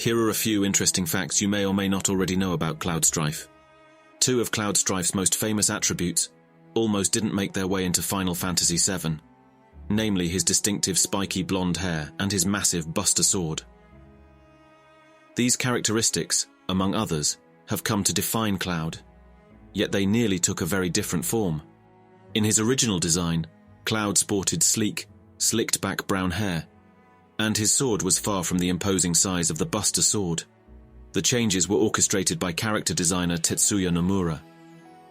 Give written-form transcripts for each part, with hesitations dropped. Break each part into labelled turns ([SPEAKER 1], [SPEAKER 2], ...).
[SPEAKER 1] Here are a few interesting facts you may or may not already know about Cloud Strife. Two of Cloud Strife's most famous attributes almost didn't make their way into Final Fantasy VII, namely his distinctive spiky blonde hair and his massive Buster Sword. These characteristics, among others, have come to define Cloud, yet they nearly took a very different form. In his original design, Cloud sported sleek, slicked-back brown hair, and his sword was far from the imposing size of the Buster Sword. The changes were orchestrated by character designer Tetsuya Nomura.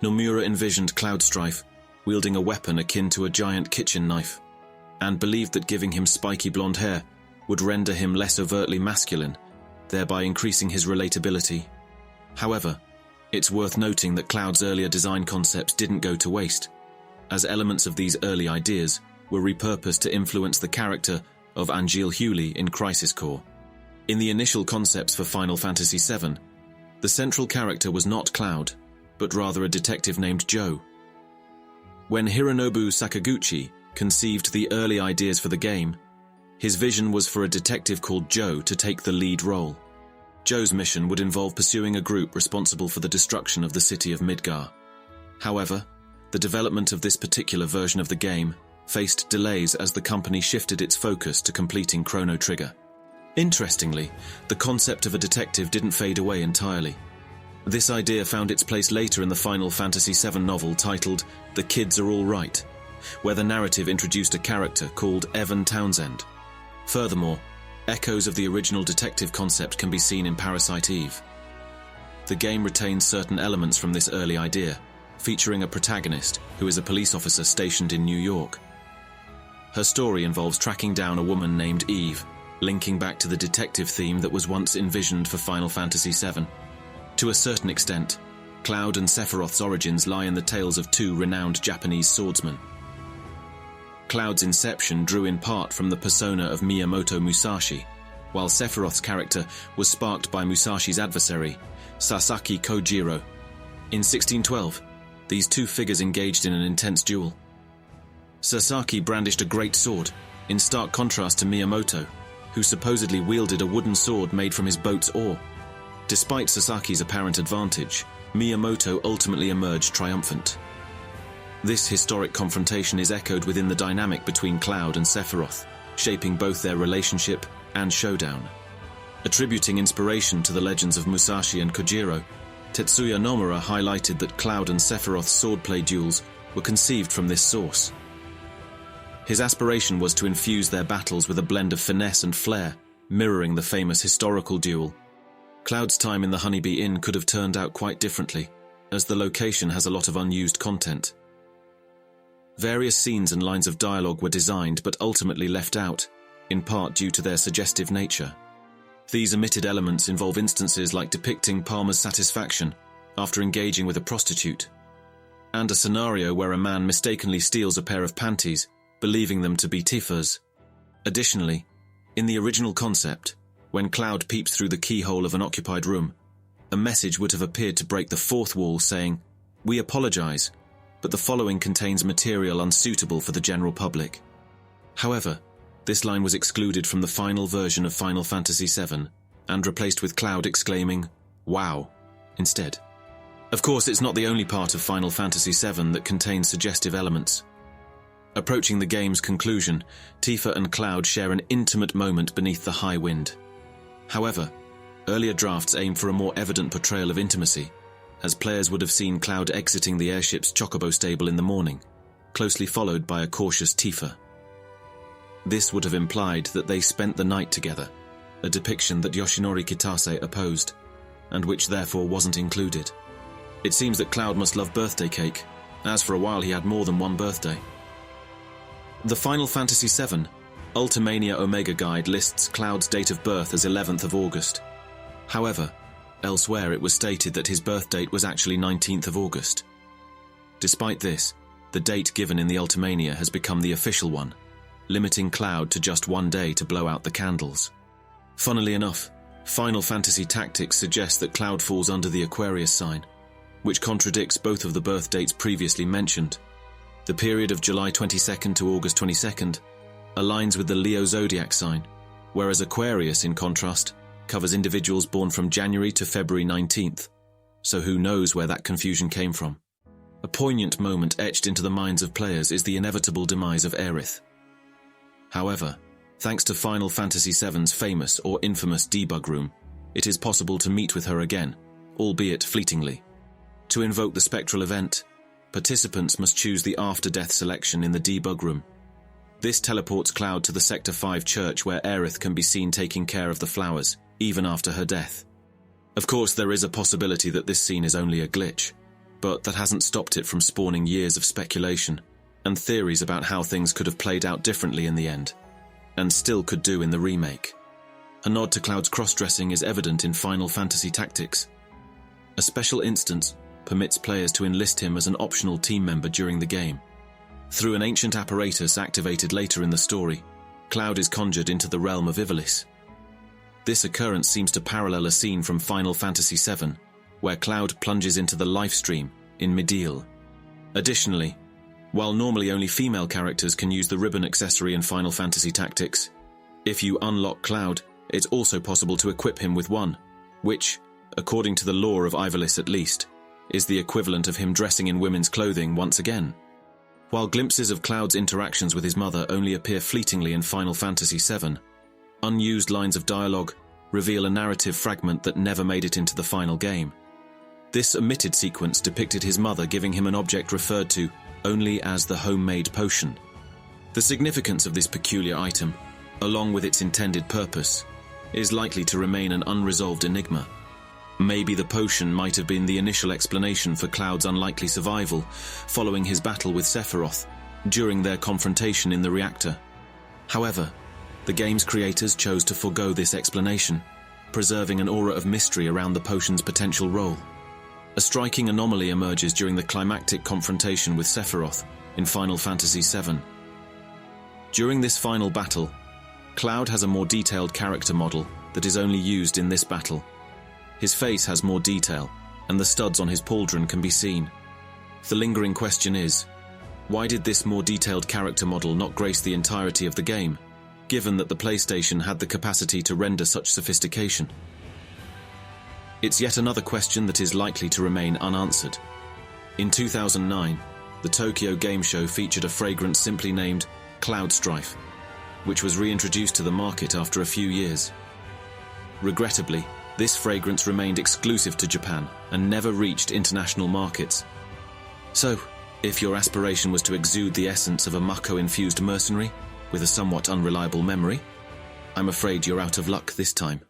[SPEAKER 1] Nomura envisioned Cloud Strife wielding a weapon akin to a giant kitchen knife, and believed that giving him spiky blonde hair would render him less overtly masculine, thereby increasing his relatability. However, it's worth noting that Cloud's earlier design concepts didn't go to waste, as elements of these early ideas were repurposed to influence the character of Angel Hewley in Crisis Core. In the initial concepts for Final Fantasy VII, the central character was not Cloud, but rather a detective named Joe. When Hironobu Sakaguchi conceived the early ideas for the game, his vision was for a detective called Joe to take the lead role. Joe's mission would involve pursuing a group responsible for the destruction of the city of Midgar. However, the development of this particular version of the game faced delays as the company shifted its focus to completing Chrono Trigger. Interestingly, the concept of a detective didn't fade away entirely. This idea found its place later in the Final Fantasy VII novel titled The Kids Are All Right, where the narrative introduced a character called Evan Townsend. Furthermore, echoes of the original detective concept can be seen in Parasite Eve. The game retains certain elements from this early idea, featuring a protagonist who is a police officer stationed in New York. Her story involves tracking down a woman named Eve, linking back to the detective theme that was once envisioned for Final Fantasy VII. To a certain extent, Cloud and Sephiroth's origins lie in the tales of two renowned Japanese swordsmen. Cloud's inception drew in part from the persona of Miyamoto Musashi, while Sephiroth's character was sparked by Musashi's adversary, Sasaki Kojiro. In 1612, these two figures engaged in an intense duel. Sasaki brandished a great sword, in stark contrast to Miyamoto, who supposedly wielded a wooden sword made from his boat's oar. Despite Sasaki's apparent advantage, Miyamoto ultimately emerged triumphant. This historic confrontation is echoed within the dynamic between Cloud and Sephiroth, shaping both their relationship and showdown. Attributing inspiration to the legends of Musashi and Kojiro, Tetsuya Nomura highlighted that Cloud and Sephiroth's swordplay duels were conceived from this source. His aspiration was to infuse their battles with a blend of finesse and flair, mirroring the famous historical duel. Cloud's time in the Honeybee Inn could have turned out quite differently, as the location has a lot of unused content. Various scenes and lines of dialogue were designed but ultimately left out, in part due to their suggestive nature. These omitted elements involve instances like depicting Palmer's satisfaction after engaging with a prostitute, and a scenario where a man mistakenly steals a pair of panties, believing them to be Tifa's. Additionally, in the original concept, when Cloud peeps through the keyhole of an occupied room, a message would have appeared to break the fourth wall saying, "We apologize, but the following contains material unsuitable for the general public." However, this line was excluded from the final version of Final Fantasy VII and replaced with Cloud exclaiming, "Wow," instead. Of course, it's not the only part of Final Fantasy VII that contains suggestive elements. Approaching the game's conclusion, Tifa and Cloud share an intimate moment beneath the high wind. However, earlier drafts aim for a more evident portrayal of intimacy, as players would have seen Cloud exiting the airship's chocobo stable in the morning, closely followed by a cautious Tifa. This would have implied that they spent the night together, a depiction that Yoshinori Kitase opposed, and which therefore wasn't included. It seems that Cloud must love birthday cake, as for a while he had more than one birthday. The Final Fantasy VII Ultimania Omega Guide lists Cloud's date of birth as 11th of August. However, elsewhere it was stated that his birth date was actually 19th of August. Despite this, the date given in the Ultimania has become the official one, limiting Cloud to just one day to blow out the candles. Funnily enough, Final Fantasy Tactics suggests that Cloud falls under the Aquarius sign, which contradicts both of the birth dates previously mentioned. The period of July 22nd to August 22nd aligns with the Leo zodiac sign, whereas Aquarius, in contrast, covers individuals born from January to February 19th, so who knows where that confusion came from. A poignant moment etched into the minds of players is the inevitable demise of Aerith. However, thanks to Final Fantasy VII's famous or infamous debug room, it is possible to meet with her again, albeit fleetingly. To invoke the spectral event, participants must choose the after-death selection in the debug room. This teleports Cloud to the Sector 5 church where Aerith can be seen taking care of the flowers, even after her death. Of course, there is a possibility that this scene is only a glitch, but that hasn't stopped it from spawning years of speculation and theories about how things could have played out differently in the end, and still could do in the remake. A nod to Cloud's cross-dressing is evident in Final Fantasy Tactics. A special instance permits players to enlist him as an optional team member during the game. Through an ancient apparatus activated later in the story, Cloud is conjured into the realm of Ivalice. This occurrence seems to parallel a scene from Final Fantasy VII, where Cloud plunges into the life stream in Mideel. Additionally, while normally only female characters can use the ribbon accessory in Final Fantasy Tactics, if you unlock Cloud, it's also possible to equip him with one, which, according to the lore of Ivalice at least, is the equivalent of him dressing in women's clothing once again. While glimpses of Cloud's interactions with his mother only appear fleetingly in Final Fantasy VII, unused lines of dialogue reveal a narrative fragment that never made it into the final game. This omitted sequence depicted his mother giving him an object referred to only as the homemade potion. The significance of this peculiar item, along with its intended purpose, is likely to remain an unresolved enigma. Maybe the potion might have been the initial explanation for Cloud's unlikely survival following his battle with Sephiroth during their confrontation in the reactor. However, the game's creators chose to forego this explanation, preserving an aura of mystery around the potion's potential role. A striking anomaly emerges during the climactic confrontation with Sephiroth in Final Fantasy VII. During this final battle, Cloud has a more detailed character model that is only used in this battle. His face has more detail, and the studs on his pauldron can be seen. The lingering question is, why did this more detailed character model not grace the entirety of the game, given that the PlayStation had the capacity to render such sophistication? It's yet another question that is likely to remain unanswered. In 2009, the Tokyo Game Show featured a fragrance simply named Cloud Strife, which was reintroduced to the market after a few years. Regrettably, this fragrance remained exclusive to Japan and never reached international markets. So, if your aspiration was to exude the essence of a Mako-infused mercenary with a somewhat unreliable memory, I'm afraid you're out of luck this time.